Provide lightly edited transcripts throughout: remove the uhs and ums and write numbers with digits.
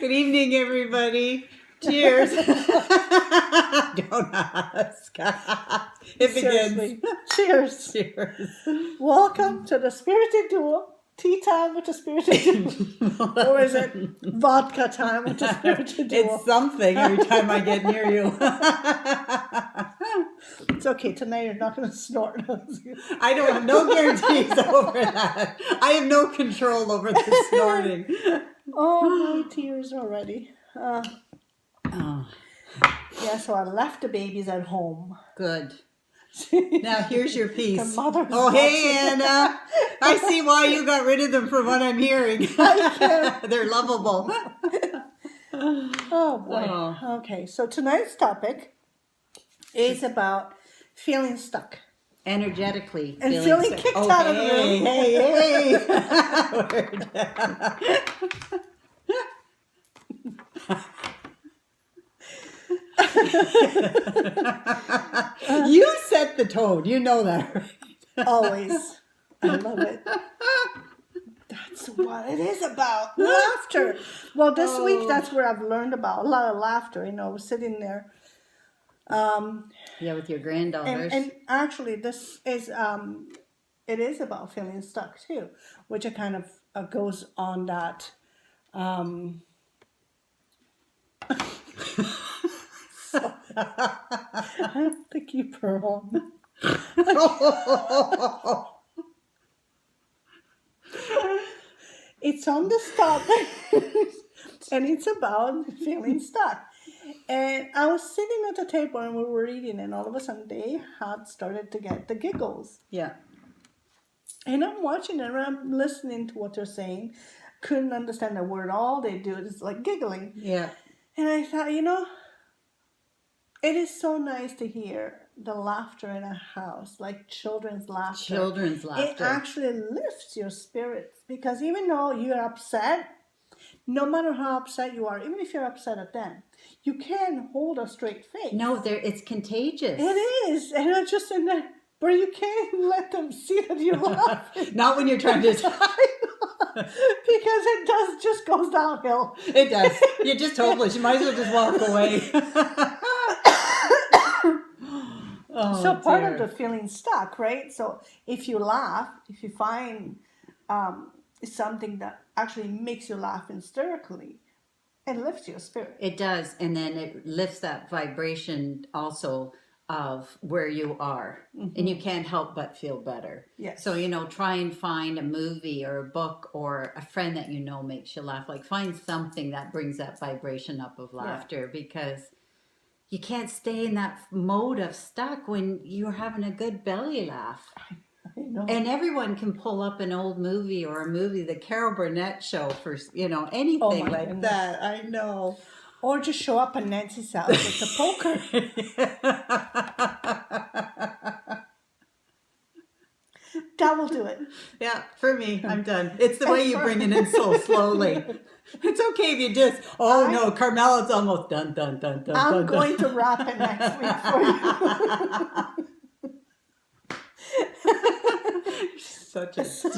Good evening, everybody. Cheers. Don't ask. It Seriously. begins. Cheers. Cheers. Welcome to the Spirited Duo. Tea time with the Spirited Duo. Or is it vodka time with the Spirited Duo? It's something every time I get near you. It's okay. Tonight you're not going to snort. I don't have no guarantees over that. I have no control over the snorting. Oh, my tears already. Oh, Yeah, so I left the babies at home. good. Now here's your piece. The mother's Oh, hey, watching. Anna. I see why you got rid of them from what I'm hearing. They're lovable. Oh, boy. Oh. Okay, so tonight's topic is about feeling stuck. Energetically. And feeling kicked out of the room. Hey. You set the tone. You know that, right? Always. I love it. That's what it is about. Laughter. Well, this week, that's where I've learned about a lot of laughter. You know, sitting there. Yeah, with your granddaughters. And actually, this is, it is about feeling stuck too, which it kind of goes on that. I don't think you put on. It's on the topic, and it's about feeling stuck. And I was sitting at the table and we were eating, and all of a sudden they had started to get the giggles. Yeah. And I'm watching it and I'm listening to what they're saying. Couldn't understand a word. All they do is like giggling. Yeah. And I thought, you know, it is so nice to hear the laughter in a house, like children's laughter. Children's laughter. It actually lifts your spirits, because even though you're upset, no matter how upset you are, even if you're upset at them, you can hold a straight face. No, it's contagious. It is. And it's just in there, but you can't let them see that you're laughing. Not when you're trying to... Because it just goes downhill. It does. You're just hopeless. You might as well just walk away. Oh, so part dear. of the feeling stuck, right? So if you laugh, if you find something that actually makes you laugh hysterically, it lifts your spirit. It does. And then it lifts that vibration also of where you are. Mm-hmm. And you can't help but feel better. Yes. So, you know, try and find a movie or a book or a friend that you know makes you laugh. Like, find something that brings that vibration up of laughter, because you can't stay in that mode of stuck when you're having a good belly laugh. I know. And everyone can pull up an old movie or a movie, the Carol Burnett show, for, you know, anything like goodness. that. I know. Or just show up at Nancy's house with the poker. That will do it. Yeah, for me, I'm done. It's the way you bring it in so slowly. It's okay if you just, no, Carmela's almost done. I'm going to wrap it next week for you. Such a... So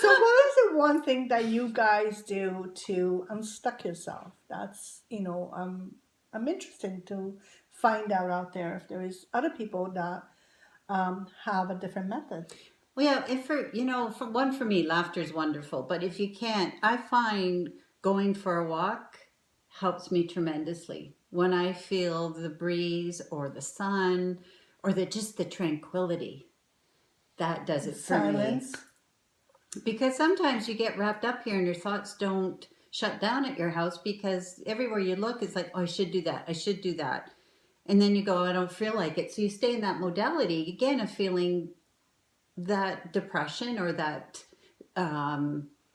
what is the one thing that you guys do to unstuck yourself? That's, you know, I'm interested to find out there if there is other people that have a different method. Well, yeah, for me, laughter is wonderful. But if you can't, I find going for a walk helps me tremendously. When I feel the breeze or the sun or just the tranquility, that does it for Silence. me. Because sometimes you get wrapped up here and your thoughts don't shut down at your house, because everywhere you look, it's like, oh, I should do that. And then you go, I don't feel like it. So you stay in that modality, again, of feeling that depression or that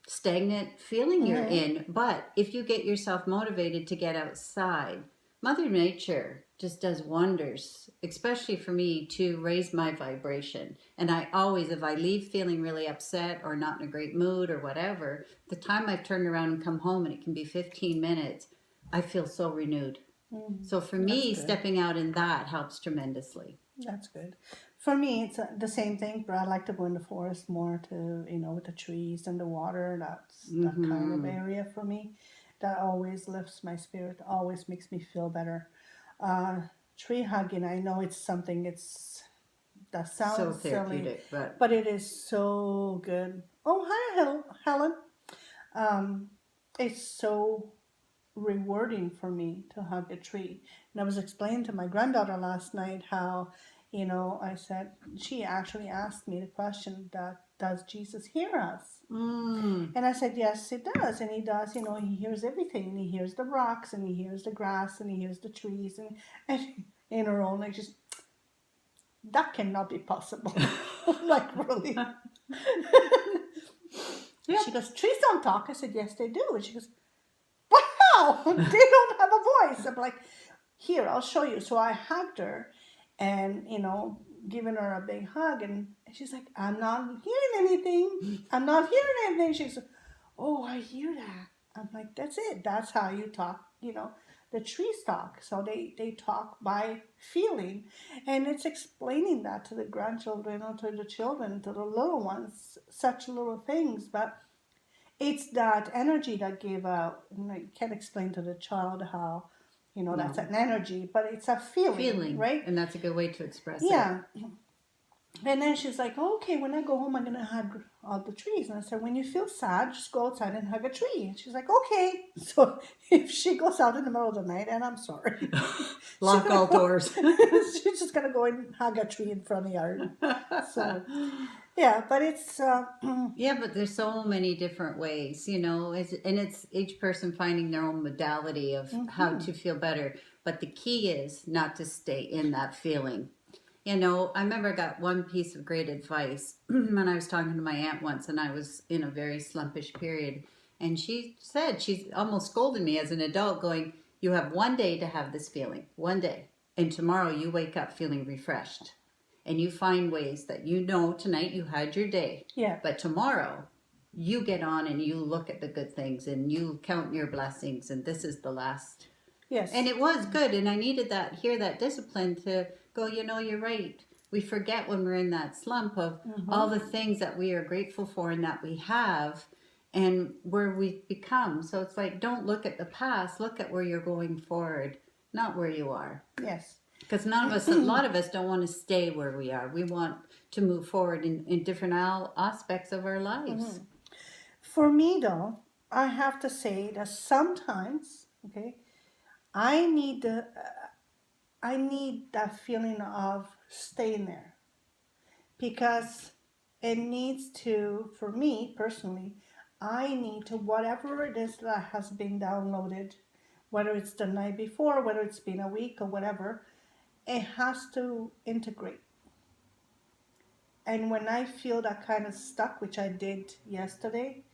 stagnant feeling you're in. But if you get yourself motivated to get outside, Mother Nature just does wonders, especially for me, to raise my vibration. And I always, if I leave feeling really upset or not in a great mood or whatever, the time I've turned around and come home, and it can be 15 minutes, I feel so renewed. So for me, stepping out in that helps tremendously. That's good. For me, it's the same thing, but I like to go in the forest more to, with the trees and the water. That's that kind of Mm-hmm. area for me. That always lifts my spirit, always makes me feel better. Uh, Tree hugging, I know it's something, that So sounds silly, therapeutic, but but it is so good. Oh, hi, Helen. Um, it's so rewarding for me to hug a tree. And I was explaining to my granddaughter last night how, I said, she actually asked me the question that, does Jesus hear us? mm, And I said, yes, it does. And he does, he hears everything. And he hears the rocks and he hears the grass and he hears the trees. And in her own, like, just, that cannot be possible. Like, really? yep. She goes, trees don't talk. I said, yes, they do. And she goes, wow, they don't have a voice. I'm like, here, I'll show you. So I hugged her and, giving her a big hug. And she's like, I'm not hearing anything. I'm not hearing anything. She's like, oh, I hear that. I'm like, that's it. That's how you talk, the trees talk. So they talk by feeling. And it's explaining that to the grandchildren or to the children, to the little ones, such little things. But it's that energy that gave out. And I can't explain to the child how, that's No. an energy, but it's a feeling, Feeling. right? And that's a good way to express it. Yeah. And then she's like, oh, okay, when I go home, I'm going to hug all the trees. And I said, when you feel sad, just go outside and hug a tree. And she's like, okay. So if she goes out in the middle of the night, and I'm sorry, Lock all doors. she's just going to go and hug a tree in front of the yard. So, yeah, but it's, Yeah, but there's so many different ways, and it's each person finding their own modality of how mhm. to feel better. But the key is not to stay in that feeling. I remember I got one piece of great advice when I was talking to my aunt once, and I was in a very slumpish period. And she said, she's almost scolded me as an adult, going, you have one day to have this feeling, one day. And tomorrow you wake up feeling refreshed. And you find ways that tonight you had your day. Yeah. But tomorrow you get on and you look at the good things and you count your blessings, and this is the last. And Yes. it was good, and I needed that discipline to go, you're right. We forget when we're in that slump of all Mm-hmm. the things that we are grateful for and that we have and where we've become. So it's like, don't look at the past, look at where you're going forward, not where you are. Yes. Because a lot of us don't want to stay where we are. We want to move forward in different aspects of our lives. Mm-hmm. For me, though, I have to say that sometimes, okay, I need the I need that feeling of staying there because it needs to, for me personally, I need to, whatever it is that has been downloaded, whether it's the night before, whether it's been a week or whatever, it has to integrate. And when I feel that kind of stuck, which I did yesterday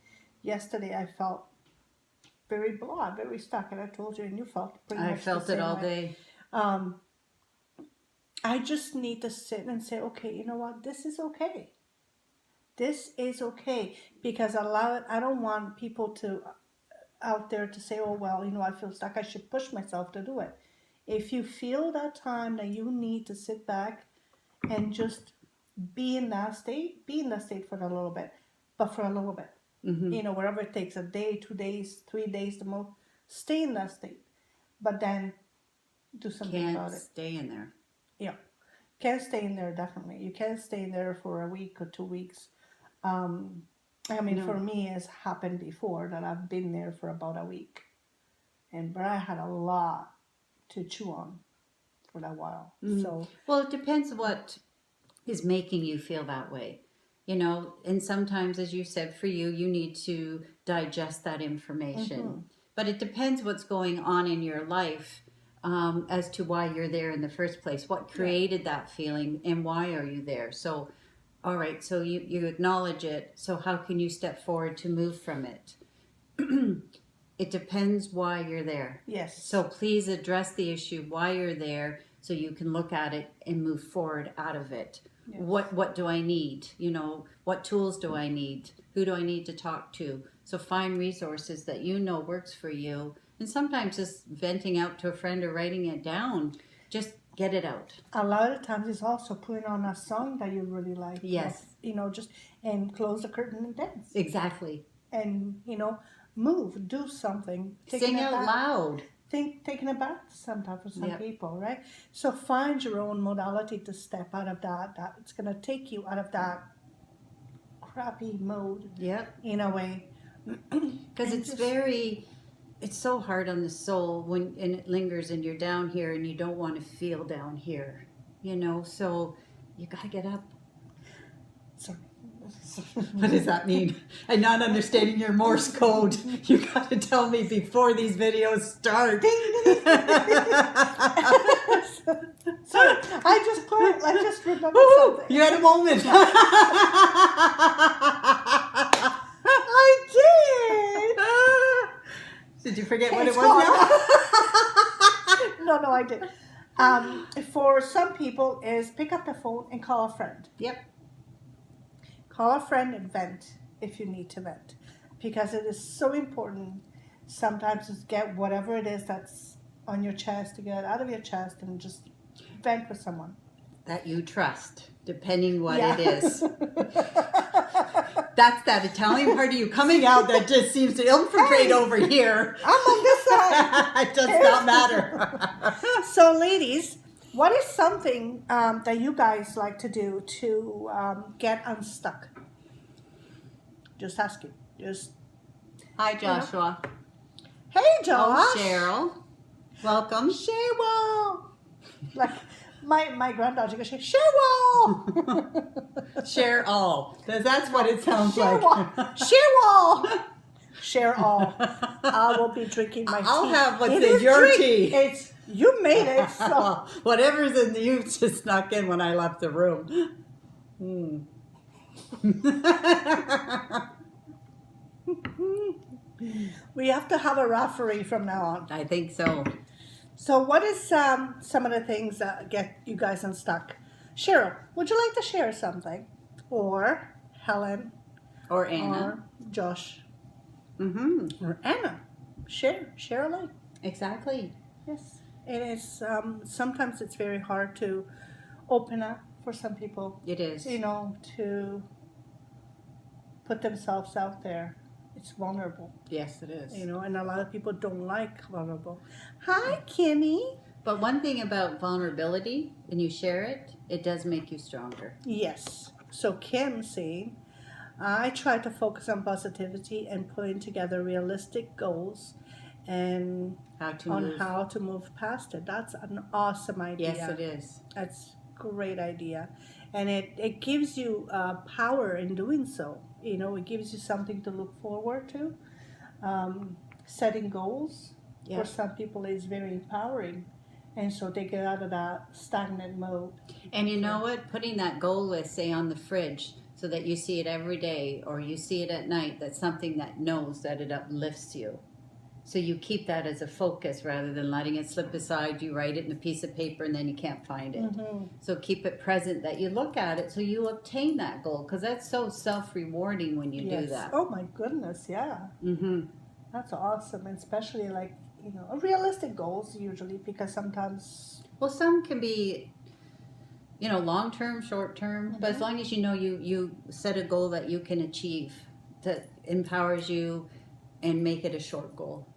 I felt very blah, very stuck, and I told you, and you felt pretty I much the felt it same all way. day. Um, I just need to sit and say, okay, you know what? This is okay. This is okay because I don't want people to out there to say, oh well, I feel stuck. I should push myself to do it. If you feel that time that you need to sit back and just be in that state for a little bit, but for a little bit, Mm-hmm. wherever it takes, a day, 2 days, 3 days, the most, stay in that state, but then do something Can't about it. stay in there. Yeah. Can't stay in there, definitely. You can't stay in there for a week or 2 weeks. Um, I mean, for No. me, it's happened before that I've been there for about a week, but I had a lot to chew on for that while. Mm. So, Well, it depends what is making you feel that way. And sometimes, as you said, for you, you need to digest that information. mm-hmm. But it depends what's going on in your life as to why you're there in the first place. What Yeah, created that feeling and why are you there? So, all right, so you acknowledge it. So, how can you step forward to move from it? It depends why you're there. yes, So please address the issue why you're there so you can look at it and move forward out of it. yes, What do I need? What tools do I need? Who do I need to talk to? So find resources that works for you. And sometimes just venting out to a friend or writing it down just Get it out. A lot of times it's also putting on a song that you really like. Yes. Just and close the curtain and dance. Exactly. And, move, do something. Sing out loud. Taking a bath sometimes for some Yep. people, right? So find your own modality to step out of that it's going to take you out of that crappy mode Yep. in a way. Because it's so hard on the soul and it lingers and you're down here and you don't want to feel down here, so you got to get up. Sorry. What does that mean? And not understanding your Morse code. You got to tell me before these videos start. Sorry, I just remembered Woo! something. You had a moment. I did. Did you forget what It's it was now? No, I did. For some people is pick up the phone and call a friend. Yep. Call a friend and vent if you need to vent. Because it is so important sometimes to get whatever it is that's on your chest, to get it out of your chest and just vent with someone. That you trust, depending what Yeah. it is. That's that Italian part of you coming out that just seems to infiltrate over here. I'm on this side. It does not matter. So, ladies, what is something that you guys like to do to get unstuck? Just asking. Hi, Joshua. Hey, Josh. Oh, Cheryl. Welcome. Cheryl. Like my granddaughter goes, Cheryl. Share all. That's what it sounds Cheryl. like. Cheryl. Share all. I will be drinking my tea. I'll have what's It in is your drink. tea. You made it. So. Well, whatever's in you just snuck in when I left the room. We have to have a referee from now on. I think so. So what is some of the things that get you guys unstuck? Cheryl, would you like to share something? Or Helen? Or Anna. Or Josh? Mm-hmm. Or Anna? Share away. Exactly. Yes. It is, sometimes it's very hard to open up for some people, It is. to put themselves out there. It's vulnerable, Yes, it is. and a lot of people don't like vulnerable. Hi, Kimmy. But one thing about vulnerability, when you share it, it does make you stronger. Yes. So Kim saying, I try to focus on positivity and putting together realistic goals and How to on move. how to move past it. That's an awesome idea. Yes, it is. That's a great idea. And it gives you power in doing so. It gives you something to look forward to. Setting goals Yeah. for some people is very empowering. And so they get out of that stagnant mode. And you know what? Putting that goal list, say, on the fridge so that you see it every day or you see it at night, that's something that knows that it uplifts you. So you keep that as a focus rather than letting it slip aside. You write it in a piece of paper and then you can't find it. Mm-hmm. So keep it present that you look at it so you obtain that goal, because that's so self-rewarding when you do that. Oh my goodness, yeah. Mm-hmm. That's awesome. And especially realistic goals usually, because sometimes Well, some can be, long-term, short-term, but as long as you set a goal that you can achieve, that empowers you, and make it a short goal.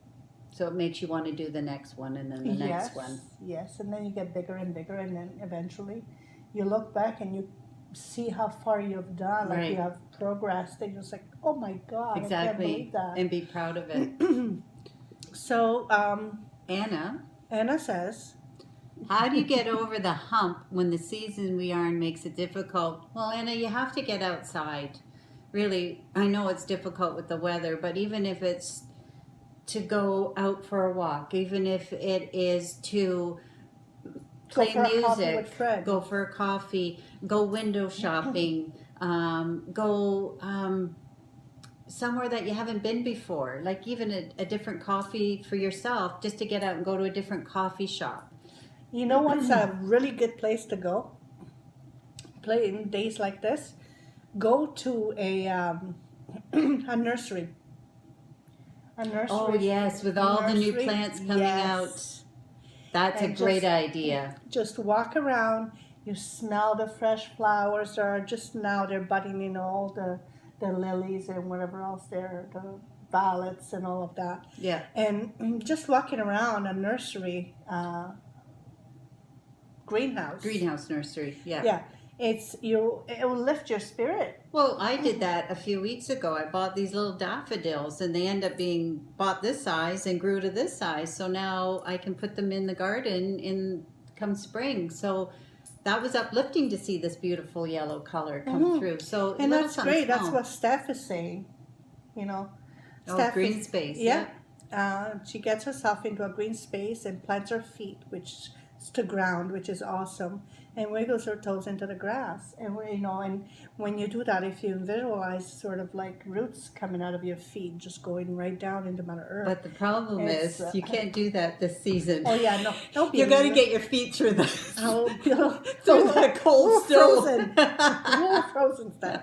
So it makes you want to do the next one and then the next one. Yes, and then you get bigger and bigger, and then eventually you look back and you see how far you've done, like Right. you have progressed, and you're just like, oh my God, I can't Exactly. believe that. And be proud of it. So Anna says, How do you get over the hump when the season we are in makes it difficult? Well, Anna, you have to get outside. Really, I know it's difficult with the weather, but even if it's to go out for a walk, even if it is to play for a coffee music, with Fred. go for a coffee, go window shopping, go somewhere that you haven't been before, like even a different coffee for yourself, just to get out and go to a different coffee shop. You know what's a really good place to go? Play in days like this. Go to a nursery. A nursery. Oh yes, with all the new Nursery, plants coming yes. out. That's a And great just- idea. Just walk around. You smell the fresh flowers. There are just now they're budding in all the lilies and whatever else there, the violets and all of that. Yeah. And just walking around a nursery, greenhouse. Greenhouse nursery. Yeah. Yeah, it will lift your spirit. Well, I did that a few weeks ago. I bought these little daffodils, and they end up being bought this size and grew to this size. So now I can put them in the garden in come spring. So that was uplifting to see this beautiful yellow color come through. So And little that's something great. That's small. what Steph is saying. You know, Oh, green space. Yeah. She gets herself into a green space and plants her feet, which is to ground, which is awesome, and wiggles her toes into the grass. And and when you do that, if you visualize sort of like roots coming out of your feet, just going right down into Mother Earth. But the problem It's, is you can't do that this season. Oh yeah, no, don't be. You got to get your feet through the through that cold stove. frozen stuff.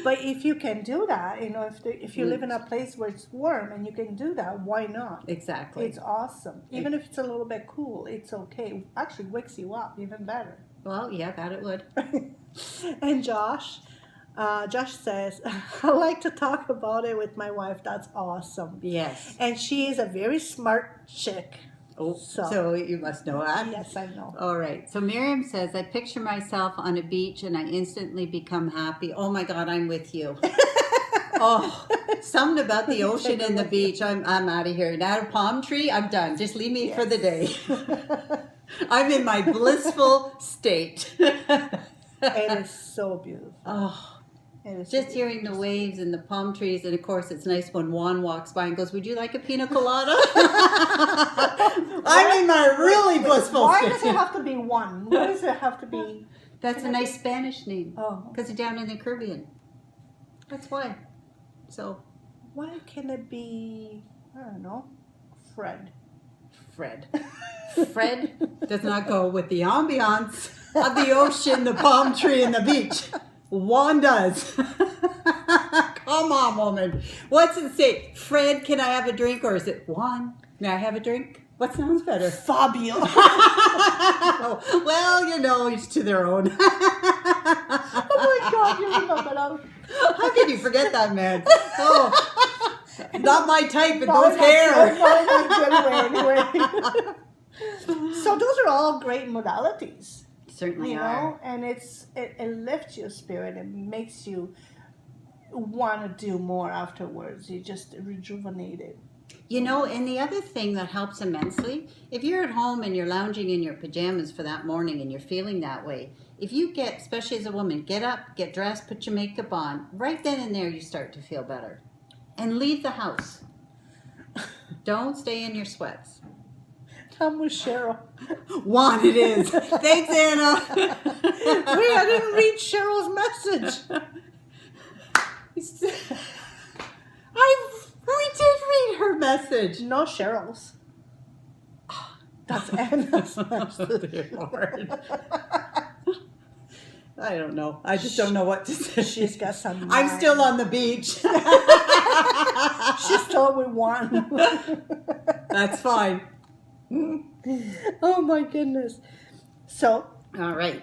But if you can do that, if you live in a place where it's warm and you can do that, why not? Exactly. It's awesome. Even if it's a little bit cool, it's okay. Actually wakes you up even better. Well, yeah, that it would. And Josh says, I like to talk about it with my wife. That's awesome. Yes. And she is a very smart chick. Oh, so you must know that. Yes, I know. All right. So Miriam says, I picture myself on a beach and I instantly become happy. Oh my God, I'm with you. Oh, something about the ocean and the beach. I'm out of here. Now a palm tree, I'm done. Just leave me for the day. I'm in my blissful state. It is so beautiful. Oh, It is just hearing the waves and the palm trees. And of course, it's nice when Juan walks by and goes, would you like a pina colada? I'm in my really blissful Why state. does it have to be one? Why does it have to be? That's a nice Spanish name. Oh. Because it's down in the Caribbean. That's why. So, Why can it be, I don't know, Fred? Fred. Fred does not go with the ambiance of the ocean, the palm tree, and the beach. Juan does. Come on, woman. What's it say? Fred, can I have a drink? Or is it Juan? May I have a drink? What sounds better? Fabio. Well, each to their own. Oh my God, you remember that? How can you forget that, man? Oh, not my type in Not those in a hair. good- not in a good way, anyway. So those are all great modalities, Certainly you are. know, and it lifts your spirit and makes you want to do more afterwards. You just rejuvenated. And the other thing that helps immensely, if you're at home and you're lounging in your pajamas for that morning and you're feeling that way, if you get, especially as a woman, get up, get dressed, put your makeup on, right then and there you start to feel better. And leave the house. Don't stay in your sweats. I'm with Cheryl. Juan, it is. Thanks, Anna. Wait, I didn't read Cheryl's message. We did read her message. No, Cheryl's. That's Anna's Oh, message. dear Lord. I don't know. I just don't know what to say. She's got some. I'm still on the beach. She's still with one. That's fine. Oh my goodness. So, All right.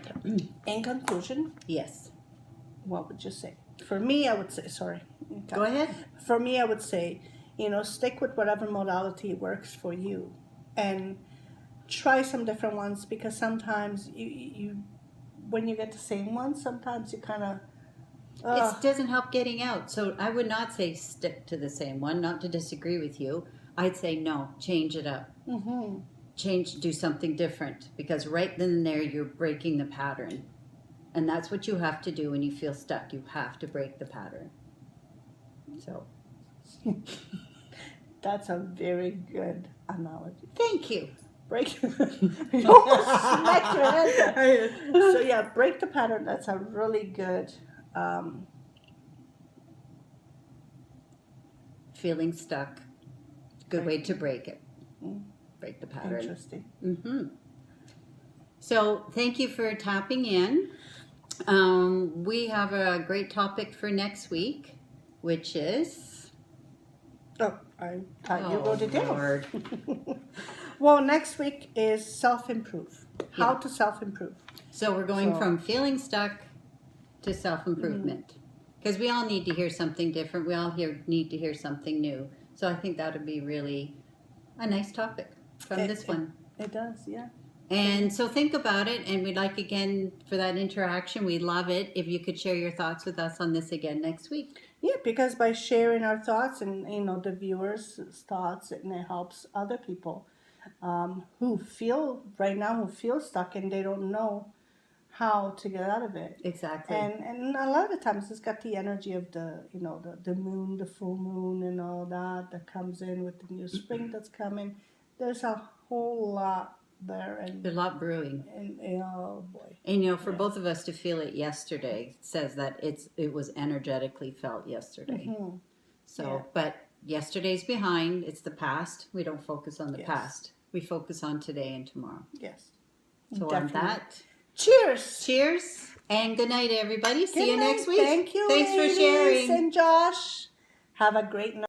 in conclusion, Yes. what would you say? For me, I would say, sorry. Go ahead. For me, I would say, stick with whatever modality works for you and try some different ones, because sometimes you when you get the same one, sometimes you kind of It doesn't help getting out. So I would not say stick to the same one, not to disagree with you. I'd say no, change it up. Do something different, because right then and there you're breaking the pattern. And that's what you have to do when you feel stuck. You have to break the pattern. So, that's a very good analogy. thank you. Break. You almost smacked your head there. So yeah, break the pattern. That's a really good. Feeling stuck. Good way to break it. Break the pattern. Interesting. So thank you for tapping in. We have a great topic for next week, which is... Oh, I thought you wrote it down. Lord. Well, next week is self-improve. How Yeah. to self-improve. So we're going So- from feeling stuck to self-improvement. Because we all need to hear something different. We all need to hear something new. So I think that would be really a nice topic from this one. It does, yeah. And so think about it, and we'd like again for that interaction. We'd love it if you could share your thoughts with us on this again next week. Yeah, because by sharing our thoughts and the viewers' thoughts, and it helps other people who feel right now who feel stuck and they don't know how to get out of it. Exactly. And a lot of the times it's got the energy of the moon, the full moon, and all that comes in with the new spring that's coming. There's a whole lot there, A lot brewing. and oh boy. And for both of us to feel it yesterday says that it was energetically felt yesterday. Mm-hmm. So, Yeah. but yesterday's behind. It's the past. We don't focus on the Yes. past. We focus on today and tomorrow. Yes. So Definitely. on that, Cheers. cheers and good night, everybody. See you Good next night. week. Thank you. Thanks for ladies sharing. And Josh, have a great night.